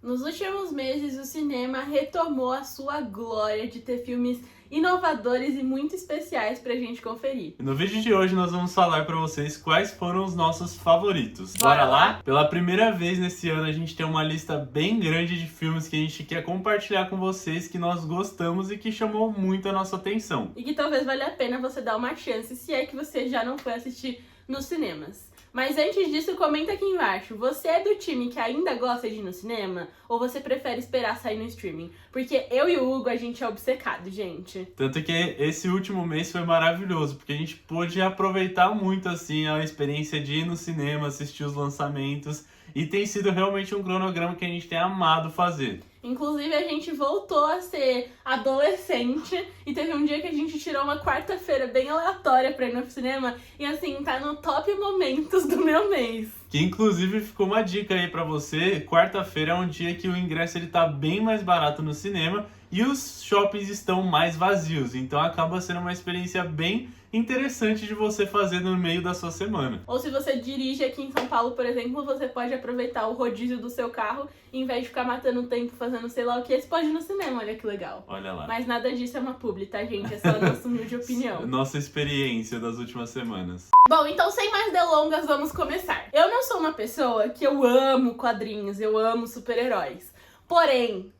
Nos últimos meses, o cinema retomou a sua glória de ter filmes inovadores e muito especiais pra gente conferir. E no vídeo de hoje nós vamos falar pra vocês quais foram os nossos favoritos. Bora lá? Pela primeira vez nesse ano a gente tem uma lista bem grande de filmes que a gente quer compartilhar com vocês, que nós gostamos e que chamou muito a nossa atenção. E que talvez valha a pena você dar uma chance, se é que você já não foi assistir nos cinemas. Mas antes disso, comenta aqui embaixo, você é do time que ainda gosta de ir no cinema? Ou você prefere esperar sair no streaming? Porque eu e o Hugo, a gente é obcecado, gente. Tanto que esse último mês foi maravilhoso, porque a gente pôde aproveitar muito assim a experiência de ir no cinema, assistir os lançamentos, e tem sido realmente um cronograma que a gente tem amado fazer. Inclusive, a gente voltou a ser adolescente e teve um dia que a gente tirou uma quarta-feira bem aleatória pra ir no cinema e, assim, tá no top momentos do meu mês. Que inclusive ficou uma dica aí pra você, quarta-feira é um dia que o ingresso ele tá bem mais barato no cinema e os shoppings estão mais vazios, então acaba sendo uma experiência bem interessante de você fazer no meio da sua semana. Ou se você dirige aqui em São Paulo, por exemplo, você pode aproveitar o rodízio do seu carro e, em vez de ficar matando tempo fazendo sei lá o que, você pode ir no cinema, olha que legal. Olha lá. Mas nada disso é uma publi, tá, gente? É só a nossa humilde opinião. Nossa experiência das últimas semanas. Bom, então sem mais delongas, vamos começar. Eu não sou uma pessoa que eu amo quadrinhos, eu amo super-heróis. Porém,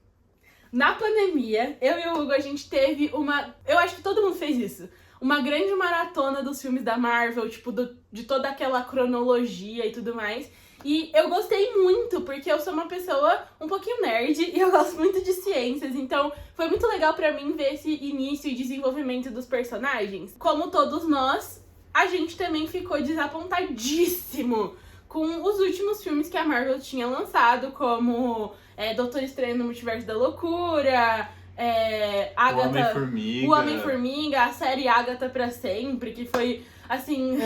na pandemia, eu e o Hugo, a gente teve uma... Eu acho que todo mundo fez isso. Uma grande maratona dos filmes da Marvel, tipo, de toda aquela cronologia e tudo mais. E eu gostei muito, porque eu sou uma pessoa um pouquinho nerd e eu gosto muito de ciências. Então, foi muito legal pra mim ver esse início e desenvolvimento dos personagens. Como todos nós, a gente também ficou desapontadíssimo com os últimos filmes que a Marvel tinha lançado, como Doutor Estranho no Multiverso da Loucura, Agatha, Homem-Formiga. O Homem-Formiga, a série Agatha pra Sempre, que foi, assim...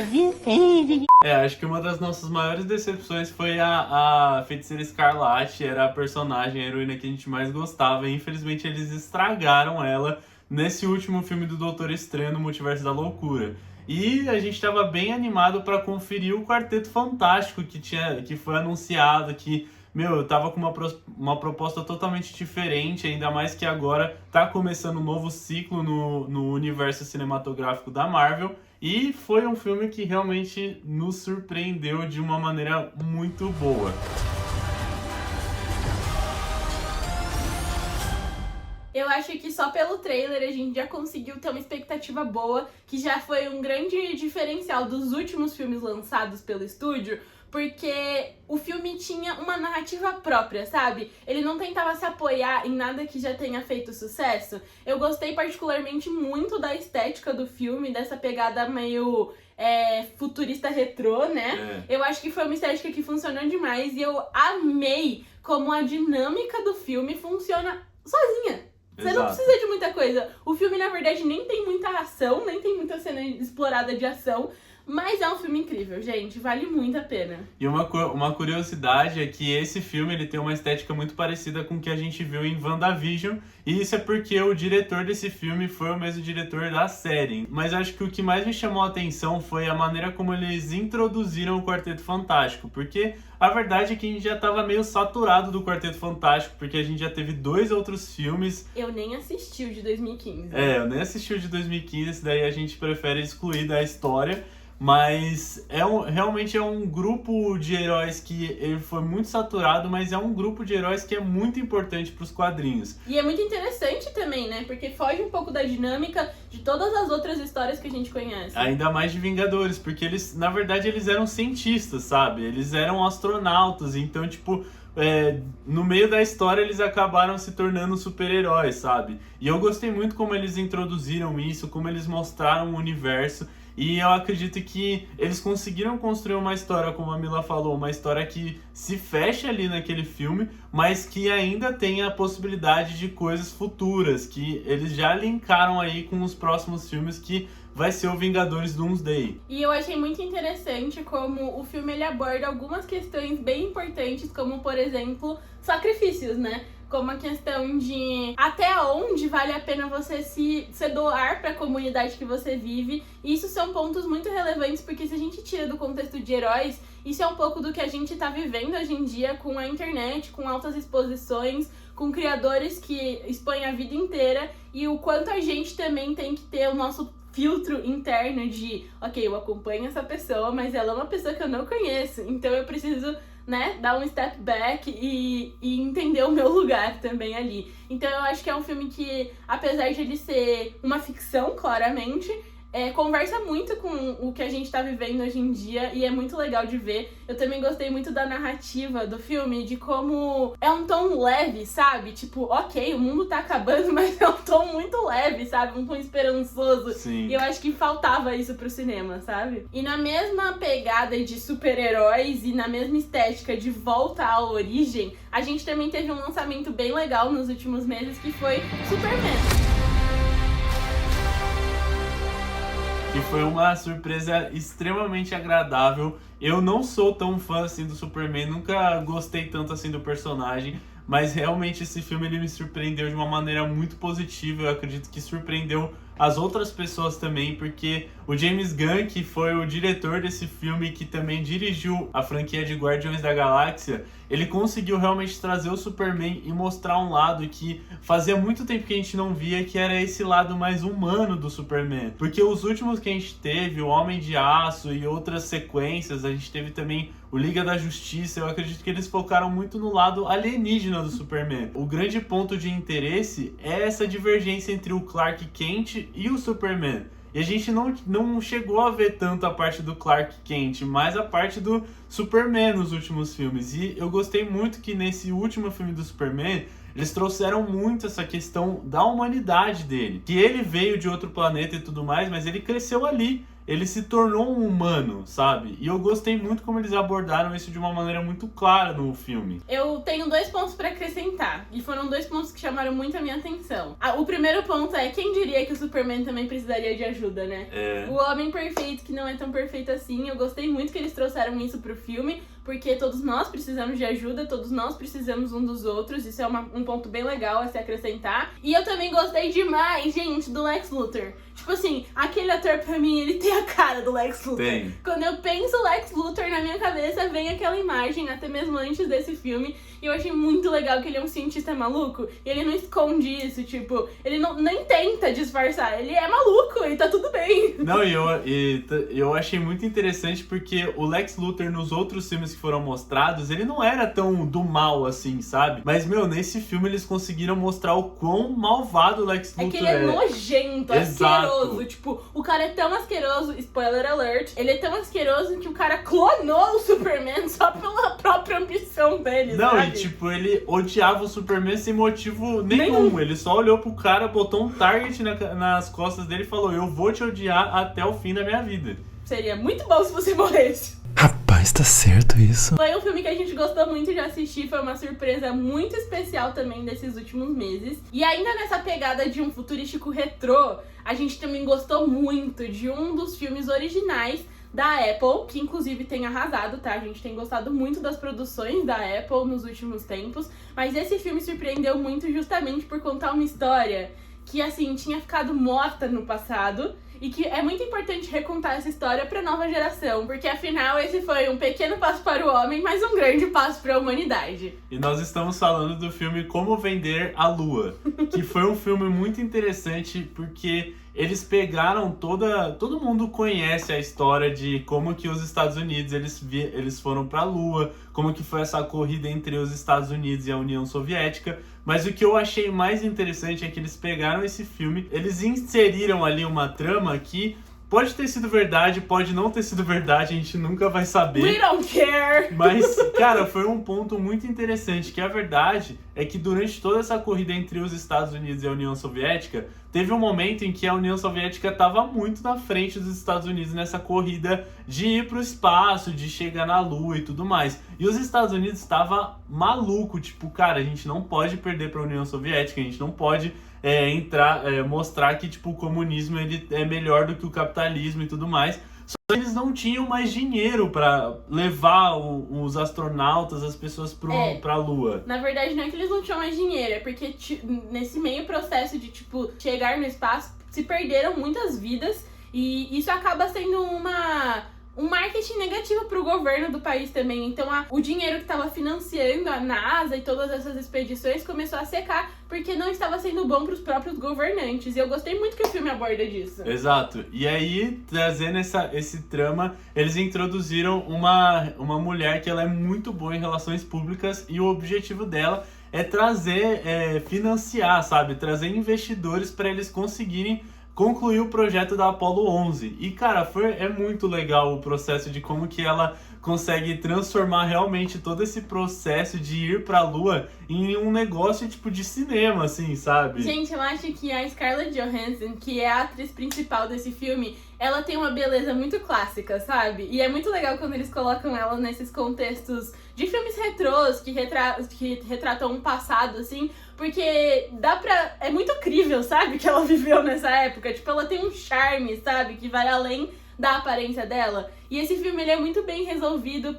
Acho que uma das nossas maiores decepções foi a Feiticeira Escarlate, era a personagem, a heroína que a gente mais gostava, e infelizmente eles estragaram ela nesse último filme do Doutor Estranho no Multiverso da Loucura. E a gente estava bem animado para conferir o Quarteto Fantástico que foi anunciado, que, eu tava com uma proposta totalmente diferente, ainda mais que agora tá começando um novo ciclo no universo cinematográfico da Marvel, e foi um filme que realmente nos surpreendeu de uma maneira muito boa. Eu acho que só pelo trailer a gente já conseguiu ter uma expectativa boa, que já foi um grande diferencial dos últimos filmes lançados pelo estúdio, porque o filme tinha uma narrativa própria, sabe? Ele não tentava se apoiar em nada que já tenha feito sucesso. Eu gostei particularmente muito da estética do filme, dessa pegada meio futurista retrô, né? Eu acho que foi uma estética que funcionou demais e eu amei como a dinâmica do filme funciona sozinha. Você não precisa de muita coisa. O filme, na verdade, nem tem muita ação, nem tem muita cena explorada de ação, mas é um filme incrível, gente. Vale muito a pena. E uma curiosidade é que esse filme ele tem uma estética muito parecida com o que a gente viu em WandaVision, e isso é porque o diretor desse filme foi o mesmo diretor da série. Mas acho que o que mais me chamou a atenção foi a maneira como eles introduziram o Quarteto Fantástico, porque a verdade é que a gente já estava meio saturado do Quarteto Fantástico, porque a gente já teve 2 outros filmes. Eu nem assisti o de 2015. Eu nem assisti o de 2015, esse daí a gente prefere excluir da história. Mas realmente é um grupo de heróis que ele foi muito saturado, mas é um grupo de heróis que é muito importante para os quadrinhos. E é muito interessante também, né? Porque foge um pouco da dinâmica de todas as outras histórias que a gente conhece. Ainda mais de Vingadores, porque eles, na verdade, eles eram cientistas, sabe? Eles eram astronautas, então, tipo... no meio da história eles acabaram se tornando super-heróis, sabe? E eu gostei muito como eles introduziram isso, como eles mostraram o universo. E eu acredito que eles conseguiram construir uma história, como a Mila falou, uma história que se fecha ali naquele filme, mas que ainda tem a possibilidade de coisas futuras, que eles já linkaram aí com os próximos filmes, que vai ser o Vingadores Doomsday. E eu achei muito interessante como o filme ele aborda algumas questões bem importantes, como, por exemplo, sacrifícios, né? como a questão de até onde vale a pena você se doar para a comunidade que você vive. E isso são pontos muito relevantes, porque se a gente tira do contexto de heróis, isso é um pouco do que a gente tá vivendo hoje em dia com a internet, com altas exposições, com criadores que expõem a vida inteira, e o quanto a gente também tem que ter o nosso filtro interno de, ok, eu acompanho essa pessoa, mas ela é uma pessoa que eu não conheço, então eu preciso, né, dar um step back e entender o meu lugar também ali. Então eu acho que é um filme que, apesar de ele ser uma ficção, claramente, conversa muito com o que a gente tá vivendo hoje em dia, e é muito legal de ver. Eu também gostei muito da narrativa do filme, de como é um tom leve, sabe? Tipo, ok, o mundo tá acabando, mas é um tom muito leve, sabe? Um tom esperançoso. Sim. E eu acho que faltava isso pro cinema, sabe? E na mesma pegada de super-heróis e na mesma estética de volta à origem, a gente também teve um lançamento bem legal nos últimos meses, que foi Superman. Que foi uma surpresa extremamente agradável. Eu não sou tão fã assim do Superman, nunca gostei tanto assim do personagem, mas realmente esse filme ele me surpreendeu de uma maneira muito positiva. Eu acredito que surpreendeu as outras pessoas também, porque o James Gunn, que foi o diretor desse filme, que também dirigiu a franquia de Guardiões da Galáxia, ele conseguiu realmente trazer o Superman e mostrar um lado que fazia muito tempo que a gente não via, que era esse lado mais humano do Superman. Porque os últimos que a gente teve, o Homem de Aço e outras sequências, a gente teve também o Liga da Justiça, eu acredito que eles focaram muito no lado alienígena do Superman. O grande ponto de interesse é essa divergência entre o Clark Kent e o Superman. E a gente não chegou a ver tanto a parte do Clark Kent, mas a parte do Superman nos últimos filmes. E eu gostei muito que nesse último filme do Superman, eles trouxeram muito essa questão da humanidade dele. Que ele veio de outro planeta e tudo mais, mas ele cresceu ali. Ele se tornou um humano, sabe? E eu gostei muito como eles abordaram isso de uma maneira muito clara no filme. Eu tenho 2 pontos pra acrescentar, e foram 2 pontos que chamaram muito a minha atenção. O primeiro ponto é, quem diria que o Superman também precisaria de ajuda, né? O homem perfeito, que não é tão perfeito assim. Eu gostei muito que eles trouxeram isso pro filme, porque todos nós precisamos de ajuda, todos nós precisamos um dos outros. Isso é um ponto bem legal a se acrescentar. E eu também gostei demais, gente, do Lex Luthor. Tipo assim, aquele ator pra mim, ele tem a cara do Lex Luthor. Tem. Quando eu penso Lex Luthor, na minha cabeça vem aquela imagem, até mesmo antes desse filme. E eu achei muito legal que ele é um cientista maluco. E ele não esconde isso, tipo, ele nem tenta disfarçar. Ele é maluco e tá tudo bem. Não, eu achei muito interessante porque o Lex Luthor nos outros filmes que foram mostrados, ele não era tão do mal assim, sabe? Mas, nesse filme eles conseguiram mostrar o quão malvado o Lex Luthor é. É que ele é nojento, asqueroso. Tipo, o cara é tão asqueroso, spoiler alert, ele é tão asqueroso que o cara clonou o Superman só pela própria ambição dele, não, sabe? E tipo, ele odiava o Superman sem motivo nenhum. Ele só olhou pro cara, botou um target nas costas dele e falou: eu vou te odiar até o fim da minha vida. Seria muito bom se você morresse. Rapaz, tá certo isso? Foi um filme que a gente gostou muito de assistir, foi uma surpresa muito especial também desses últimos meses. E ainda nessa pegada de um futurístico retrô, a gente também gostou muito de um dos filmes originais da Apple, que inclusive tem arrasado, tá? A gente tem gostado muito das produções da Apple nos últimos tempos, mas esse filme surpreendeu muito justamente por contar uma história que, assim, tinha ficado morta no passado, e que é muito importante recontar essa história pra nova geração, porque afinal esse foi um pequeno passo para o homem, mas um grande passo para a humanidade. E nós estamos falando do filme Como Vender a Lua, que foi um filme muito interessante porque eles pegaram todo mundo conhece a história de como que os Estados Unidos eles foram pra Lua, como que foi essa corrida entre os Estados Unidos e a União Soviética. Mas o que eu achei mais interessante é que eles pegaram esse filme, eles inseriram ali uma trama que pode ter sido verdade, pode não ter sido verdade, a gente nunca vai saber. We don't care! Mas, cara, foi um ponto muito interessante, que a verdade é que durante toda essa corrida entre os Estados Unidos e a União Soviética, teve um momento em que a União Soviética estava muito na frente dos Estados Unidos nessa corrida de ir para o espaço, de chegar na Lua e tudo mais. E os Estados Unidos estavam maluco, tipo, cara, a gente não pode perder para a União Soviética, a gente não pode mostrar que tipo, o comunismo ele é melhor do que o capitalismo e tudo mais. Só que eles não tinham mais dinheiro pra levar os astronautas, as pessoas pra Lua. Na verdade, não é que eles não tinham mais dinheiro, é porque nesse meio processo de, chegar no espaço, se perderam muitas vidas e isso acaba sendo um marketing negativo pro governo do país também. Então, o dinheiro que estava financiando a NASA e todas essas expedições começou a secar porque não estava sendo bom pros próprios governantes. E eu gostei muito que o filme aborda disso. Exato. E aí, trazendo esse trama, eles introduziram uma mulher que ela é muito boa em relações públicas e o objetivo dela é financiar, sabe? Trazer investidores para eles conseguirem concluir o projeto da Apollo 11. E, cara, é muito legal o processo de como que ela consegue transformar realmente todo esse processo de ir pra Lua em um negócio, de cinema, assim, sabe? Gente, eu acho que a Scarlett Johansson, que é a atriz principal desse filme, ela tem uma beleza muito clássica, sabe? E é muito legal quando eles colocam ela nesses contextos de filmes retrôs que retratam um passado, assim, porque é muito crível, sabe? Que ela viveu nessa época. Ela tem um charme, sabe? Que vai além da aparência dela. E esse filme, ele é muito bem resolvido,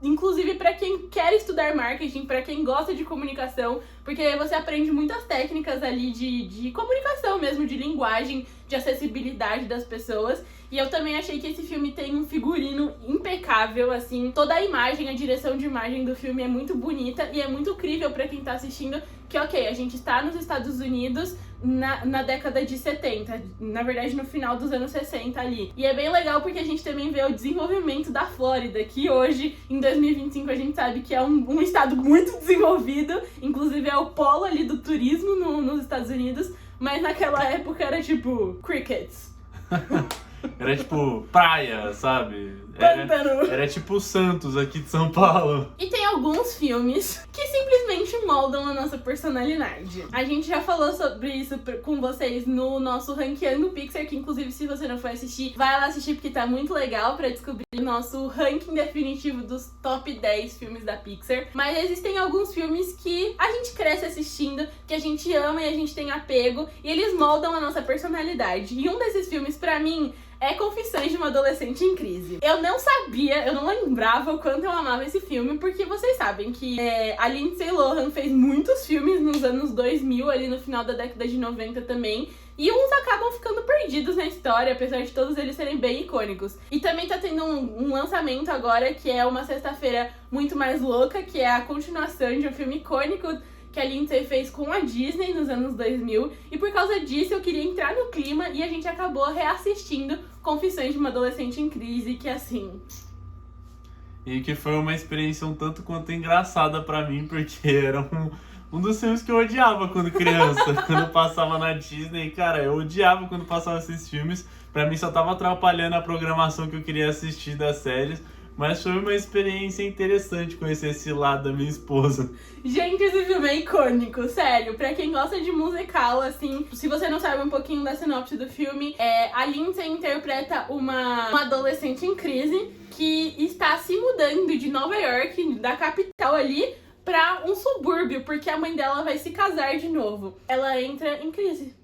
inclusive pra quem quer estudar marketing, pra quem gosta de comunicação, porque você aprende muitas técnicas ali de comunicação mesmo, de linguagem, de acessibilidade das pessoas. E eu também achei que esse filme tem um figurino impecável, assim, toda a imagem, a direção de imagem do filme é muito bonita e é muito crível pra quem tá assistindo que, ok, a gente está nos Estados Unidos na década de 70, na verdade no final dos anos 60 ali. E é bem legal porque a gente também vê o desenvolvimento da Flórida, que hoje, em 2025, a gente sabe que é um estado muito desenvolvido, inclusive é o polo ali do turismo nos Estados Unidos, mas naquela época era crickets. Era praia, sabe? Era tipo Santos aqui de São Paulo. E tem alguns filmes que simplesmente moldam a nossa personalidade. A gente já falou sobre isso com vocês no nosso Ranqueando Pixar, que inclusive se você não for assistir, vai lá assistir porque tá muito legal pra descobrir o nosso ranking definitivo dos top 10 filmes da Pixar. Mas existem alguns filmes que a gente cresce assistindo, que a gente ama e a gente tem apego, e eles moldam a nossa personalidade. E um desses filmes, pra mim, é Confissões de uma Adolescente em Crise. Eu não lembrava o quanto eu amava esse filme, porque vocês sabem que a Lindsay Lohan fez muitos filmes nos anos 2000, ali no final da década de 90 também, e uns acabam ficando perdidos na história, apesar de todos eles serem bem icônicos. E também tá tendo um lançamento agora, que é Uma Sexta-feira Muito Mais Louca, que é a continuação de um filme icônico que a Lindsay fez com a Disney nos anos 2000, e por causa disso eu queria entrar no clima e a gente acabou reassistindo Confissões de uma Adolescente em Crise, que assim... E que foi uma experiência um tanto quanto engraçada pra mim, porque era um dos filmes que eu odiava quando criança, quando passava na Disney. Cara, eu odiava quando passava esses filmes, pra mim só tava atrapalhando a programação que eu queria assistir das séries. Mas foi uma experiência interessante conhecer esse lado da minha esposa. Gente, esse filme é icônico, sério. Pra quem gosta de musical, assim, se você não sabe um pouquinho da sinopse do filme, a Lindsay interpreta uma adolescente em crise que está se mudando de Nova York, da capital ali, pra um subúrbio, porque a mãe dela vai se casar de novo. Ela entra em crise.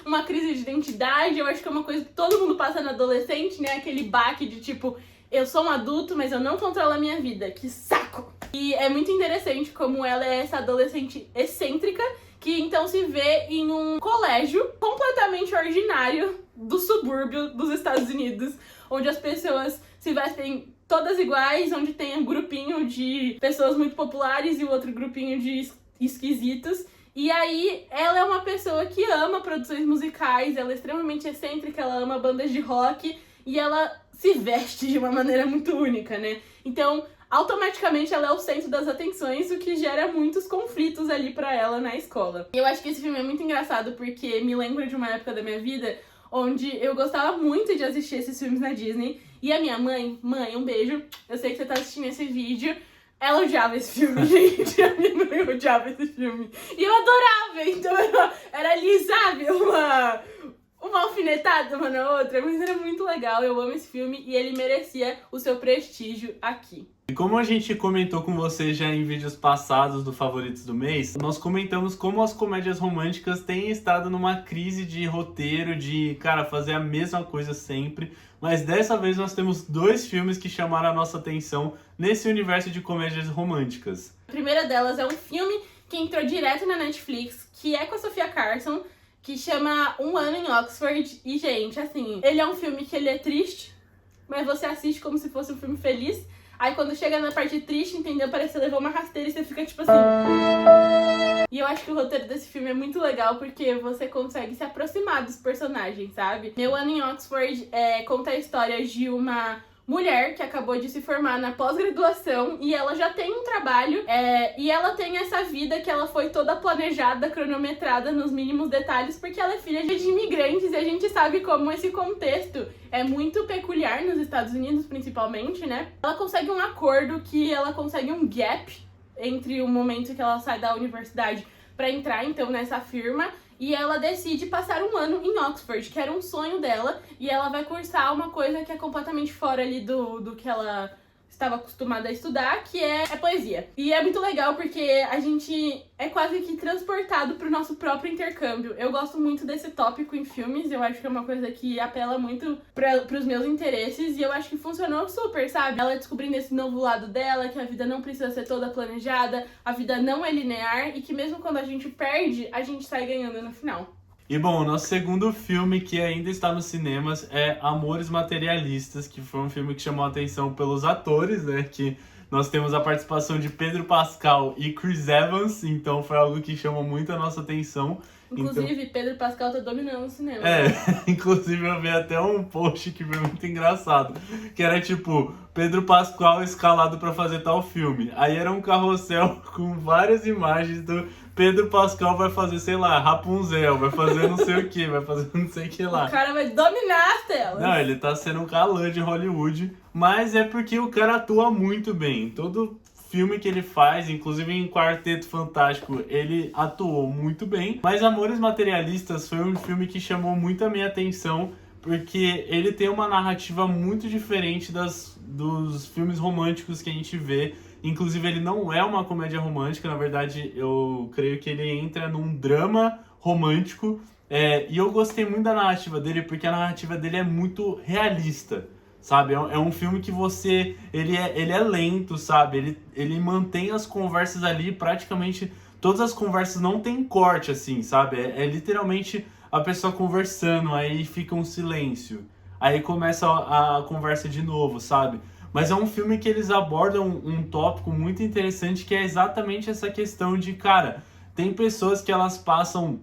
Uma crise de identidade, eu acho que é uma coisa que todo mundo passa na adolescente, né? Aquele baque de eu sou um adulto, mas eu não controlo a minha vida. Que saco! E é muito interessante como ela é essa adolescente excêntrica que então se vê em um colégio completamente ordinário do subúrbio dos Estados Unidos, onde as pessoas se vestem todas iguais, onde tem um grupinho de pessoas muito populares e o outro grupinho de esquisitos. E aí, ela é uma pessoa que ama produções musicais, ela é extremamente excêntrica, ela ama bandas de rock e ela se veste de uma maneira muito única, né? Então, automaticamente ela é o centro das atenções, o que gera muitos conflitos ali pra ela na escola. E eu acho que esse filme é muito engraçado porque me lembra de uma época da minha vida onde eu gostava muito de assistir esses filmes na Disney. E a minha mãe, um beijo, eu sei que você tá assistindo esse vídeo, ela odiava esse filme, gente. A minha mãe odiava esse filme. E eu adorava, então era ali, sabe, uma alfinetada uma na outra, mas era muito legal, eu amo esse filme e ele merecia o seu prestígio aqui. E como a gente comentou com vocês já em vídeos passados do Favoritos do Mês, nós comentamos como as comédias românticas têm estado numa crise de roteiro, de, cara, fazer a mesma coisa sempre. Mas dessa vez nós temos 2 filmes que chamaram a nossa atenção nesse universo de comédias românticas. A primeira delas é um filme que entrou direto na Netflix, que é com a Sofia Carson, que chama Um Ano em Oxford. E, gente, assim, ele é um filme que ele é triste, mas você assiste como se fosse um filme feliz. Aí quando chega na parte triste, entendeu? Parece que você levou uma rasteira e você fica tipo assim. E eu acho que o roteiro desse filme é muito legal porque você consegue se aproximar dos personagens, sabe? Meu Ano em Oxford conta a história de uma mulher que acabou de se formar na pós-graduação e ela já tem um trabalho e ela tem essa vida que ela foi toda planejada, cronometrada nos mínimos detalhes porque ela é filha de imigrantes e a gente sabe como esse contexto é muito peculiar nos Estados Unidos, principalmente, né? Ela consegue um acordo que ela consegue um gap entre o momento que ela sai da universidade para entrar, então, nessa firma. E ela decide passar um ano em Oxford, que era um sonho dela. E ela vai cursar uma coisa que é completamente fora ali do que ela estava acostumada a estudar, que é poesia. E é muito legal porque a gente é quase que transportado pro nosso próprio intercâmbio. Eu gosto muito desse tópico em filmes, eu acho que é uma coisa que apela muito pros meus interesses e eu acho que funcionou super, sabe? Ela descobrindo esse novo lado dela, que a vida não precisa ser toda planejada, a vida não é linear e que mesmo quando a gente perde, a gente sai ganhando no final. E bom, o nosso segundo filme que ainda está nos cinemas é Amores Materialistas, que foi um filme que chamou a atenção pelos atores, né? Que nós temos a participação de Pedro Pascal e Chris Evans, então foi algo que chamou muito a nossa atenção. Inclusive, Pedro Pascal tá dominando o cinema. Inclusive eu vi até um post que foi muito engraçado, que era tipo, Pedro Pascal escalado pra fazer tal filme. Aí era um carrossel com várias imagens do Pedro Pascal vai fazer, sei lá, Rapunzel, vai fazer não sei o que, vai fazer não sei o que lá. O cara vai dominar as telas. Não, ele tá sendo um galã de Hollywood, mas é porque o cara atua muito bem. Todo filme que ele faz, inclusive em Quarteto Fantástico, ele atuou muito bem. Mas Amores Materialistas foi um filme que chamou muito a minha atenção, porque ele tem uma narrativa muito diferente dos filmes românticos que a gente vê. Inclusive, ele não é uma comédia romântica, na verdade, eu creio que ele entra num drama romântico. E eu gostei muito da narrativa dele, porque a narrativa dele é muito realista, sabe? É um filme que ele é lento, sabe? Ele mantém as conversas ali, praticamente todas as conversas não tem corte, assim, sabe? É literalmente a pessoa conversando, aí fica um silêncio. Aí começa a conversa de novo, sabe? Mas é um filme que eles abordam um tópico muito interessante, que é exatamente essa questão de, cara, tem pessoas que elas passam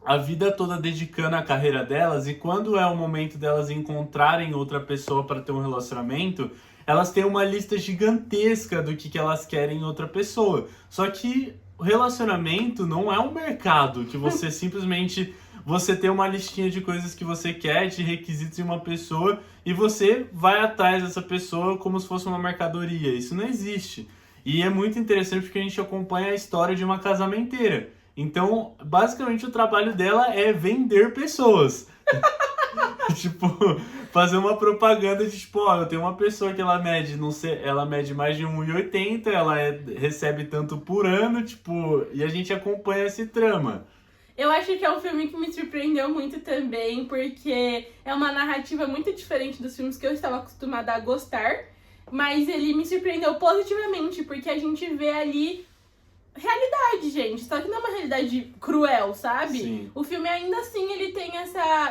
a vida toda dedicando a carreira delas e quando é o momento delas encontrarem outra pessoa para ter um relacionamento, elas têm uma lista gigantesca do que elas querem em outra pessoa. Só que o relacionamento não é um mercado que você simplesmente... Você tem uma listinha de coisas que você quer, de requisitos em uma pessoa, e você vai atrás dessa pessoa como se fosse uma mercadoria. Isso não existe. E é muito interessante porque a gente acompanha a história de uma casamenteira. Então, basicamente, o trabalho dela é vender pessoas. Tipo, fazer uma propaganda de, tipo, ó, eu tenho uma pessoa que ela mede, não sei, ela mede mais de 1,80, ela recebe tanto por ano, tipo, e a gente acompanha esse trama. Eu acho que é um filme que me surpreendeu muito também, porque é uma narrativa muito diferente dos filmes que eu estava acostumada a gostar, mas ele me surpreendeu positivamente, porque a gente vê ali realidade, gente, só que não é uma realidade cruel, sabe? Sim. O filme ainda assim, ele tem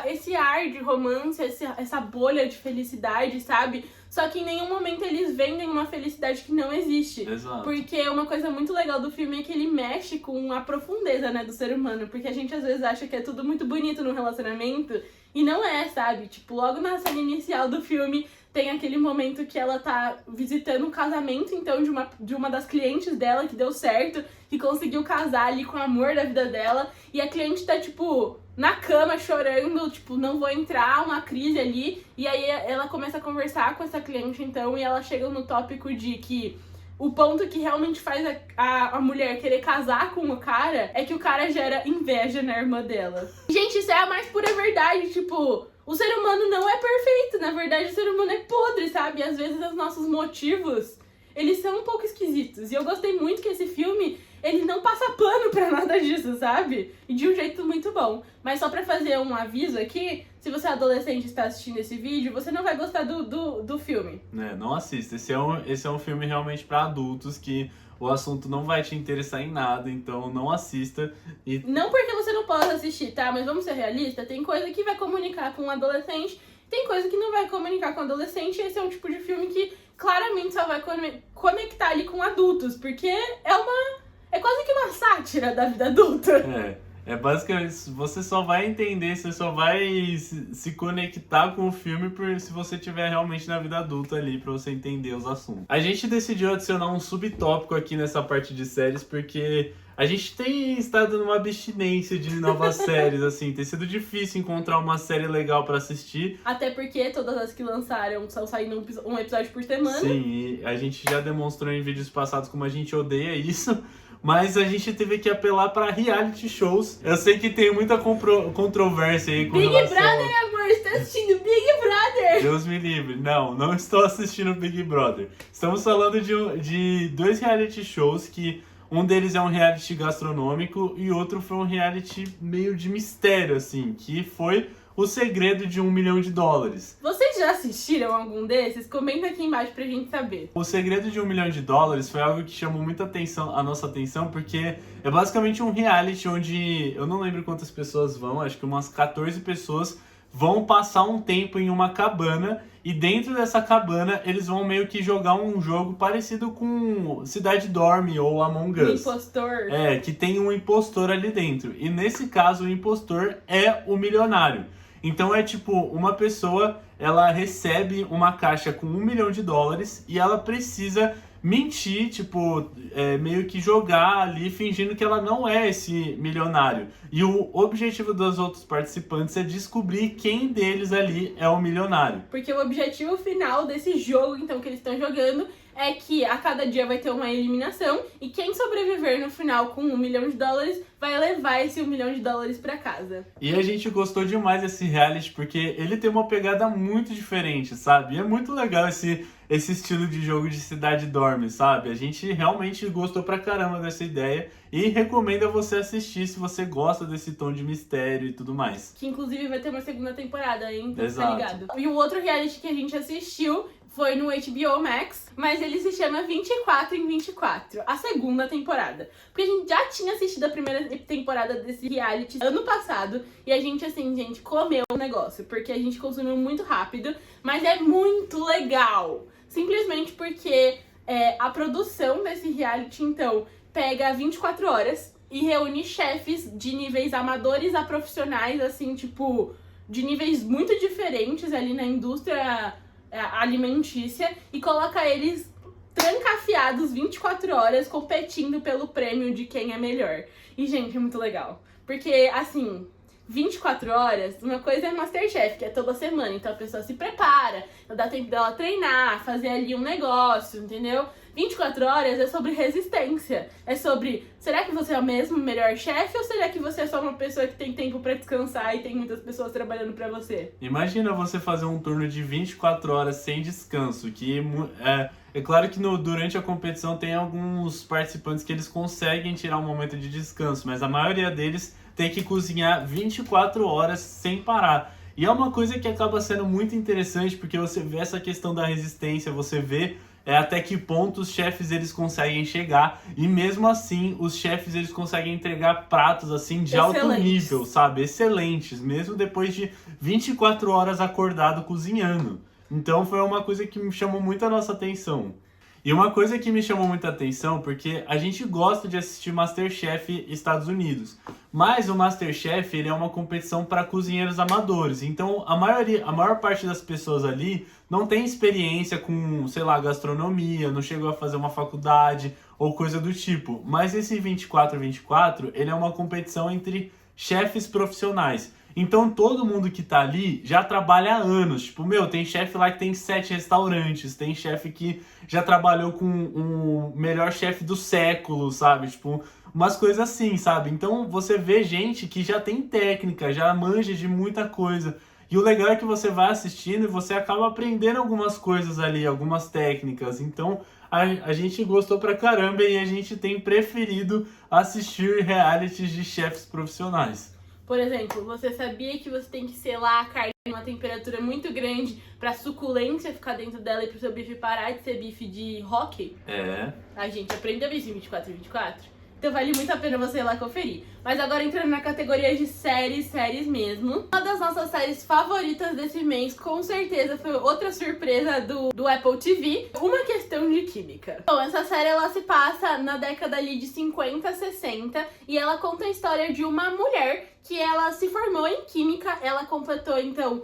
esse ar de romance, essa bolha de felicidade, sabe? Só que em nenhum momento eles vendem uma felicidade que não existe. Exato. Porque uma coisa muito legal do filme é que ele mexe com a profundeza, né, do ser humano. Porque a gente às vezes acha que é tudo muito bonito no relacionamento e não é, sabe? Tipo, logo na cena inicial do filme tem aquele momento que ela tá visitando o casamento, então, de uma das clientes dela que deu certo, que conseguiu casar ali com o amor da vida dela. E a cliente tá, tipo, na cama chorando, tipo, não vou entrar, uma crise ali. E aí ela começa a conversar com essa cliente, então, e ela chega no tópico de que o ponto que realmente faz a mulher querer casar com o cara é que o cara gera inveja na irmã dela. Gente, isso é a mais pura verdade, tipo, o ser humano não é perfeito, na verdade o ser humano é podre, sabe? E às vezes os nossos motivos, eles são um pouco esquisitos. E eu gostei muito que esse filme, ele não passa pano pra nada disso, sabe? E de um jeito muito bom. Mas só pra fazer um aviso aqui, se você é adolescente e está assistindo esse vídeo, você não vai gostar do filme. Não assista. Esse é um filme realmente pra adultos que o assunto não vai te interessar em nada, então não assista. Não porque você não possa assistir, tá? Mas vamos ser realistas, tem coisa que vai comunicar com um adolescente, tem coisa que não vai comunicar com um adolescente, e esse é um tipo de filme que claramente só vai conectar ali com adultos, porque é quase que uma sátira da vida adulta. É basicamente, você só vai entender, você só vai se conectar com o filme se você tiver realmente na vida adulta ali, pra você entender os assuntos. A gente decidiu adicionar um subtópico aqui nessa parte de séries, porque a gente tem estado numa abstinência de novas séries, assim, tem sido difícil encontrar uma série legal pra assistir. Até porque todas as que lançaram estão saindo um episódio por semana. Sim, e a gente já demonstrou em vídeos passados como a gente odeia isso. Mas a gente teve que apelar pra reality shows. Eu sei que tem muita controvérsia aí com Big relação... Brother, amor, você tá assistindo Big Brother? Deus me livre. Não estou assistindo Big Brother. Estamos falando de dois reality shows que... Um deles é um reality gastronômico e outro foi um reality meio de mistério, assim, que foi O Segredo de $1 Milhão. Vocês já assistiram algum desses? Comenta aqui embaixo pra gente saber. O Segredo de $1 Milhão foi algo que chamou muita atenção, a nossa atenção, porque é basicamente um reality onde, eu não lembro quantas pessoas vão, acho que umas 14 pessoas vão passar um tempo em uma cabana e dentro dessa cabana eles vão meio que jogar um jogo parecido com Cidade Dorme ou Among Us. Um impostor. Que tem um impostor ali dentro. E nesse caso o impostor é o milionário. Então é tipo, uma pessoa, ela recebe uma caixa com $1 milhão e ela precisa mentir, tipo, meio que jogar ali, fingindo que ela não é esse milionário. E o objetivo dos outros participantes é descobrir quem deles ali é o milionário. Porque o objetivo final desse jogo, então, que eles estão jogando, é que a cada dia vai ter uma eliminação e quem sobreviver no final com $1 milhão vai levar esse $1 milhão pra casa. E a gente gostou demais desse reality porque ele tem uma pegada muito diferente, sabe? E é muito legal esse estilo de jogo de Cidade Dorme, sabe? A gente realmente gostou pra caramba dessa ideia e recomendo a você assistir se você gosta desse tom de mistério e tudo mais. Que inclusive vai ter uma segunda temporada, hein? Então Exato. Tá ligado. E o outro reality que a gente assistiu foi no HBO Max, mas ele se chama 24 em 24, a segunda temporada. Porque a gente já tinha assistido a primeira temporada desse reality ano passado e a gente, assim, comeu o negócio, porque a gente consumiu muito rápido, mas é muito legal. Simplesmente porque a produção desse reality, então, pega 24 horas e reúne chefes de níveis amadores a profissionais, assim, tipo, de níveis muito diferentes ali na indústria alimentícia e coloca eles trancafiados 24 horas competindo pelo prêmio de quem é melhor. E, gente, é muito legal. Porque, assim, 24 horas, uma coisa é Masterchef, que é toda semana, então a pessoa se prepara, dá tempo dela treinar, fazer ali um negócio, entendeu? 24 horas é sobre resistência, é sobre, será que você é o mesmo melhor chefe ou será que você é só uma pessoa que tem tempo pra descansar e tem muitas pessoas trabalhando pra você? Imagina você fazer um turno de 24 horas sem descanso, que é claro que durante a competição tem alguns participantes que eles conseguem tirar um momento de descanso, mas a maioria deles tem que cozinhar 24 horas sem parar. E é uma coisa que acaba sendo muito interessante, porque você vê essa questão da resistência, você vê até que ponto os chefes eles conseguem chegar, e mesmo assim os chefes eles conseguem entregar pratos assim de alto nível, sabe? Excelentes, mesmo depois de 24 horas acordado cozinhando. Então foi uma coisa que me chamou muito a nossa atenção. E uma coisa que me chamou muita atenção, porque a gente gosta de assistir Masterchef Estados Unidos, mas o Masterchef ele é uma competição para cozinheiros amadores, então a maior parte das pessoas ali não tem experiência com, sei lá, gastronomia, não chegou a fazer uma faculdade ou coisa do tipo, mas esse 24/24 ele é uma competição entre chefes profissionais. Então todo mundo que tá ali já trabalha há anos. Tipo, tem chefe lá que tem 7 restaurantes, tem chefe que já trabalhou com o melhor chefe do século, sabe? Tipo, umas coisas assim, sabe? Então você vê gente que já tem técnica, já manja de muita coisa. E o legal é que você vai assistindo e você acaba aprendendo algumas coisas ali, algumas técnicas. Então a gente gostou pra caramba e a gente tem preferido assistir realities de chefes profissionais. Por exemplo, você sabia que você tem que selar a carne em uma temperatura muito grande pra suculência ficar dentro dela e pro seu bife parar de ser bife de hóquei? É. A gente aprendeu isso em 24/24. Então vale muito a pena você ir lá conferir. Mas agora entrando na categoria de séries mesmo. Uma das nossas séries favoritas desse mês, com certeza, foi outra surpresa do Apple TV. Uma Questão de Química. Bom, essa série ela se passa na década ali de 50, 60 e ela conta a história de uma mulher que ela se formou em Química, ela completou então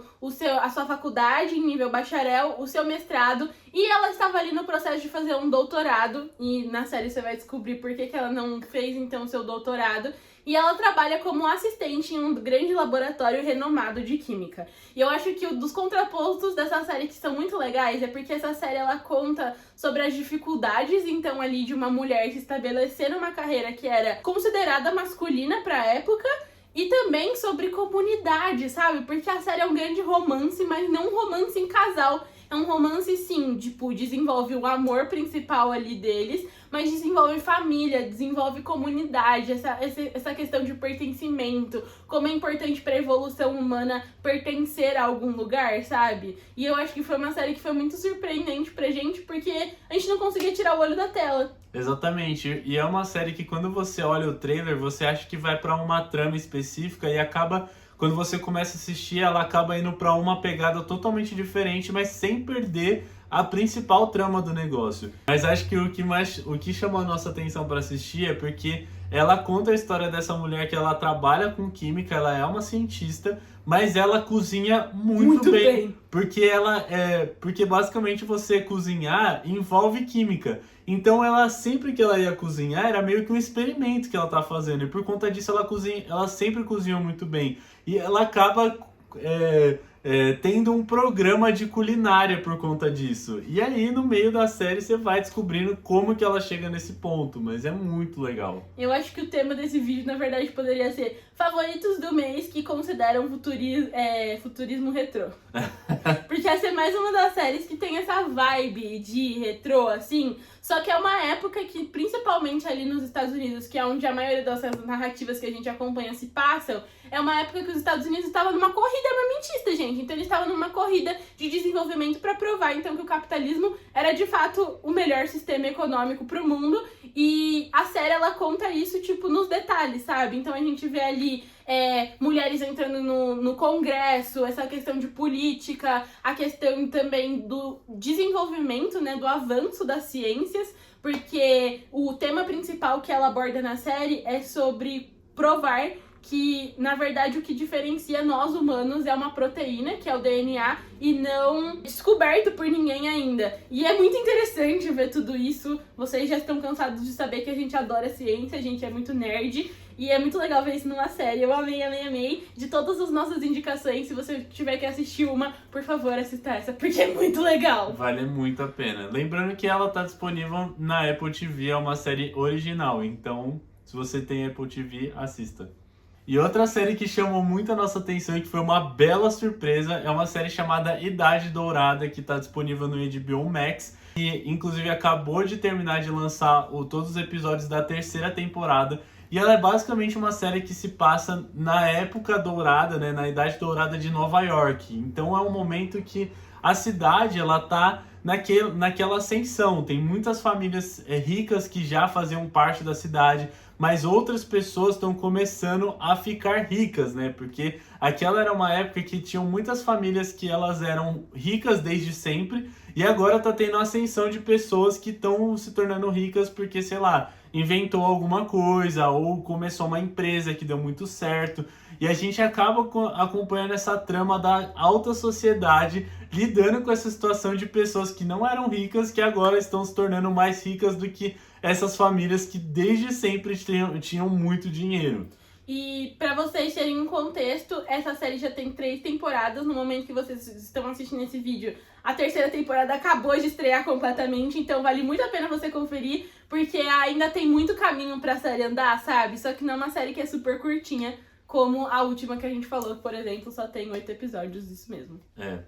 a sua faculdade em nível bacharel, o seu mestrado e ela estava ali no processo de fazer um doutorado e na série você vai descobrir por que ela não fez então o seu doutorado. E ela trabalha como assistente em um grande laboratório renomado de química. E eu acho que um dos contrapontos dessa série que são muito legais é porque essa série ela conta sobre as dificuldades, então, ali de uma mulher se estabelecer numa carreira que era considerada masculina pra época. E também sobre comunidade, sabe? Porque a série é um grande romance, mas não um romance em casal. É um romance, sim, tipo, desenvolve o amor principal ali deles, mas desenvolve família, desenvolve comunidade, essa questão de pertencimento, como é importante pra evolução humana pertencer a algum lugar, sabe? E eu acho que foi uma série que foi muito surpreendente pra gente, porque a gente não conseguia tirar o olho da tela. Exatamente, e é uma série que quando você olha o trailer, você acha que vai pra uma trama específica e acaba... Quando você começa a assistir, ela acaba indo pra uma pegada totalmente diferente, mas sem perder a principal trama do negócio. Mas acho que o que chamou a nossa atenção para assistir é porque ela conta a história dessa mulher que ela trabalha com química, ela é uma cientista, mas ela cozinha muito bem. Porque basicamente você cozinhar envolve química. Então ela sempre que ela ia cozinhar era meio que um experimento que ela tá fazendo. E por conta disso ela sempre cozinhou muito bem. E ela acaba tendo um programa de culinária por conta disso. E aí no meio da série você vai descobrindo como que ela chega nesse ponto. Mas é muito legal. Eu acho que o tema desse vídeo na verdade poderia ser favoritos do mês que consideram futurismo retrô. Porque essa é mais uma das séries que tem essa vibe de retrô, assim. Só que é uma época que, principalmente ali nos Estados Unidos, que é onde a maioria dessas narrativas que a gente acompanha se passam, é uma época que os Estados Unidos estavam numa corrida armamentista, gente. Então eles estavam numa corrida de desenvolvimento para provar, então, que o capitalismo era, de fato, o melhor sistema econômico pro mundo. E a série, ela conta isso, tipo, nos detalhes, sabe? Então a gente vê ali mulheres entrando no Congresso, essa questão de política, a questão também do desenvolvimento, né, do avanço das ciências, porque o tema principal que ela aborda na série é sobre provar que, na verdade, o que diferencia nós humanos é uma proteína, que é o DNA, e não descoberto por ninguém ainda. E é muito interessante ver tudo isso. Vocês já estão cansados de saber que a gente adora ciência, a gente é muito nerd, e é muito legal ver isso numa série. Eu amei. De todas as nossas indicações, se você tiver que assistir uma, por favor, assista essa, porque é muito legal. Vale muito a pena. Lembrando que ela tá disponível na Apple TV, é uma série original, então se você tem Apple TV, assista. E outra série que chamou muito a nossa atenção e que foi uma bela surpresa é uma série chamada Idade Dourada, que está disponível no HBO Max. E inclusive acabou de terminar de lançar todos os episódios da terceira temporada. E ela é basicamente uma série que se passa na época dourada, né, na Idade Dourada de Nova York. Então é um momento que a cidade ela tá naquela ascensão. Tem muitas famílias ricas que já faziam parte da cidade, mas outras pessoas estão começando a ficar ricas, né? Porque aquela era uma época que tinham muitas famílias que elas eram ricas desde sempre e agora tá tendo a ascensão de pessoas que estão se tornando ricas porque, sei lá, inventou alguma coisa ou começou uma empresa que deu muito certo. E a gente acaba acompanhando essa trama da alta sociedade lidando com essa situação de pessoas que não eram ricas, que agora estão se tornando mais ricas do que essas famílias que desde sempre tinham muito dinheiro. E pra vocês terem um contexto, essa série já tem 3 temporadas. No momento que vocês estão assistindo esse vídeo, a terceira temporada acabou de estrear completamente, então vale muito a pena você conferir, porque ainda tem muito caminho pra série andar, sabe? Só que não é uma série que é super curtinha, como a última que a gente falou, por exemplo, só tem 8 episódios, isso mesmo.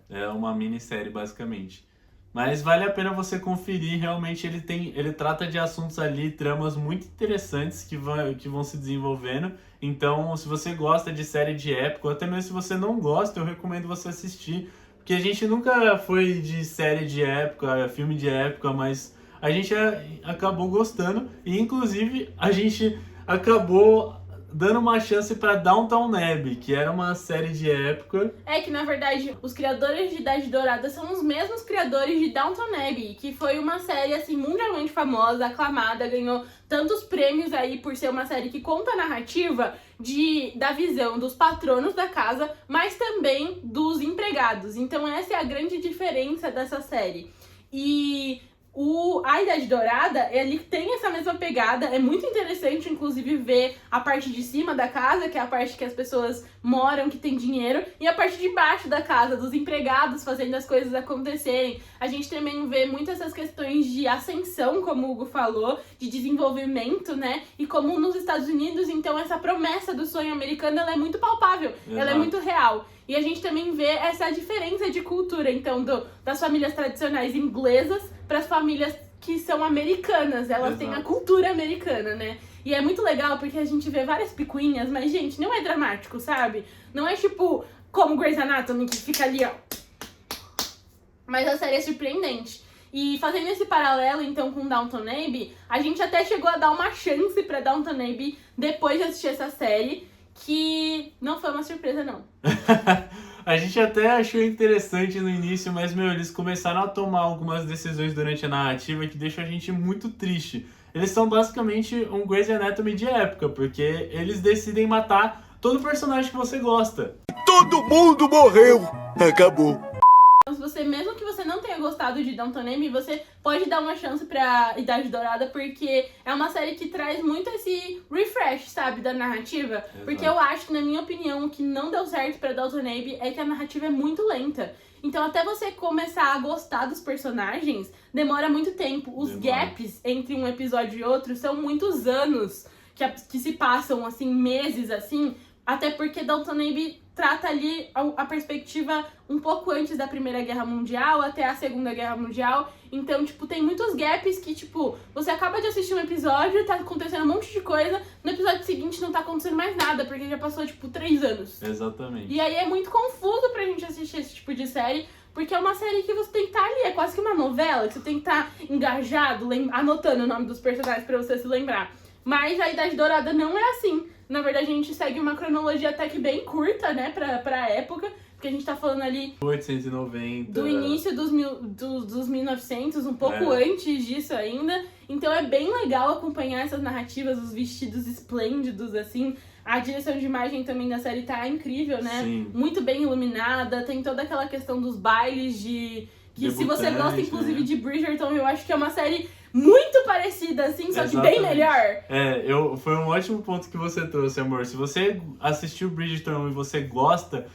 É uma minissérie basicamente. Mas vale a pena você conferir, realmente ele trata de assuntos ali, tramas muito interessantes que vão se desenvolvendo. Então, se você gosta de série de época, ou até mesmo se você não gosta, eu recomendo você assistir. Porque a gente nunca foi de série de época, filme de época, mas a gente acabou gostando. E, inclusive, a gente acabou dando uma chance pra Downton Abbey, que era uma série de época. É que, na verdade, os criadores de Idade Dourada são os mesmos criadores de Downton Abbey, que foi uma série, assim, mundialmente famosa, aclamada, ganhou tantos prêmios aí por ser uma série que conta a narrativa da visão dos patronos da casa, mas também dos empregados. Então essa é a grande diferença dessa série. E a Idade Dourada, ele tem essa mesma pegada, é muito interessante, inclusive, ver a parte de cima da casa, que é a parte que as pessoas moram, que tem dinheiro, e a parte de baixo da casa, dos empregados fazendo as coisas acontecerem. A gente também vê muito essas questões de ascensão, como o Hugo falou, de desenvolvimento, né? E como nos Estados Unidos, então, essa promessa do sonho americano, ela é muito palpável, ela é muito real. E a gente também vê essa diferença de cultura, então, das famílias tradicionais inglesas para as famílias que são americanas. Elas têm a cultura americana, né? E é muito legal porque a gente vê várias picuinhas, mas, gente, não é dramático, sabe? Não é tipo como Grey's Anatomy, que fica ali, ó. Mas a série é surpreendente. E fazendo esse paralelo, então, com Downton Abbey, a gente até chegou a dar uma chance pra Downton Abbey depois de assistir essa série, que não foi uma surpresa, não. A gente até achou interessante no início, mas, eles começaram a tomar algumas decisões durante a narrativa que deixam a gente muito triste. Eles são basicamente um Grey's Anatomy de época, porque eles decidem matar todo personagem que você gosta. Todo mundo morreu! Acabou. Mesmo que você não tenha gostado de Downton Abbey, você pode dar uma chance pra Idade Dourada, porque é uma série que traz muito esse refresh, sabe, da narrativa. Exato. Porque eu acho que, na minha opinião, o que não deu certo pra Downton Abbey é que a narrativa é muito lenta. Então, até você começar a gostar dos personagens, demora muito tempo. Os gaps entre um episódio e outro são muitos anos que se passam, assim, meses, assim. Até porque Downton Abbey trata ali a perspectiva um pouco antes da Primeira Guerra Mundial até a Segunda Guerra Mundial. Então, tipo, tem muitos gaps que, tipo, você acaba de assistir um episódio, tá acontecendo um monte de coisa, no episódio seguinte não tá acontecendo mais nada, porque já passou, tipo, 3 anos. Exatamente. E aí é muito confuso pra gente assistir esse tipo de série, porque é uma série que você tem que estar ali, é quase que uma novela, que você tem que estar engajado, anotando o nome dos personagens pra você se lembrar. Mas a Idade Dourada não é assim. Na verdade, a gente segue uma cronologia até que bem curta, né, pra época, porque a gente tá falando ali 1890. Do início dos 1900, um pouco antes disso ainda. Então é bem legal acompanhar essas narrativas, os vestidos esplêndidos, assim. A direção de imagem também da série tá incrível, né? Sim. Muito bem iluminada, tem toda aquela questão dos bailes que se você gosta, inclusive, de Bridgerton, eu acho que é uma série muito parecida, assim, só que bem melhor. Foi um ótimo ponto que você trouxe, amor. Se você assistiu Bridgerton e você gosta,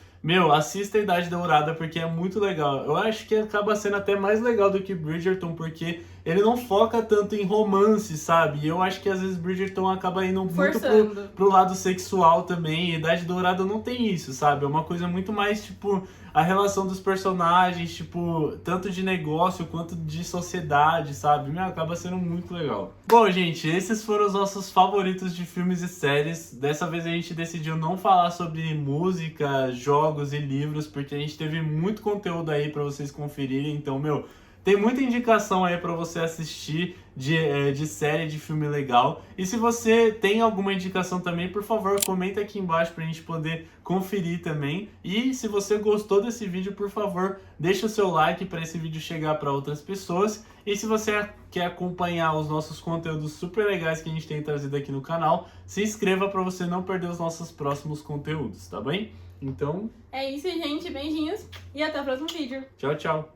assista a Idade Dourada, porque é muito legal. Eu acho que acaba sendo até mais legal do que Bridgerton, porque ele não foca tanto em romance, sabe? E eu acho que às vezes Bridgerton acaba indo muito pro lado sexual também. E Idade Dourada não tem isso, sabe? É uma coisa muito mais, tipo, a relação dos personagens, tipo, tanto de negócio quanto de sociedade, sabe? Acaba sendo muito legal. Bom, gente, esses foram os nossos favoritos de filmes e séries. Dessa vez a gente decidiu não falar sobre música, jogos e livros, porque a gente teve muito conteúdo aí pra vocês conferirem. Então, tem muita indicação aí pra você assistir de série, de filme legal. E se você tem alguma indicação também, por favor, comenta aqui embaixo pra gente poder conferir também. E se você gostou desse vídeo, por favor, deixa o seu like pra esse vídeo chegar pra outras pessoas. E se você quer acompanhar os nossos conteúdos super legais que a gente tem trazido aqui no canal, se inscreva pra você não perder os nossos próximos conteúdos, tá bem? Então... é isso, gente. Beijinhos e até o próximo vídeo. Tchau, tchau.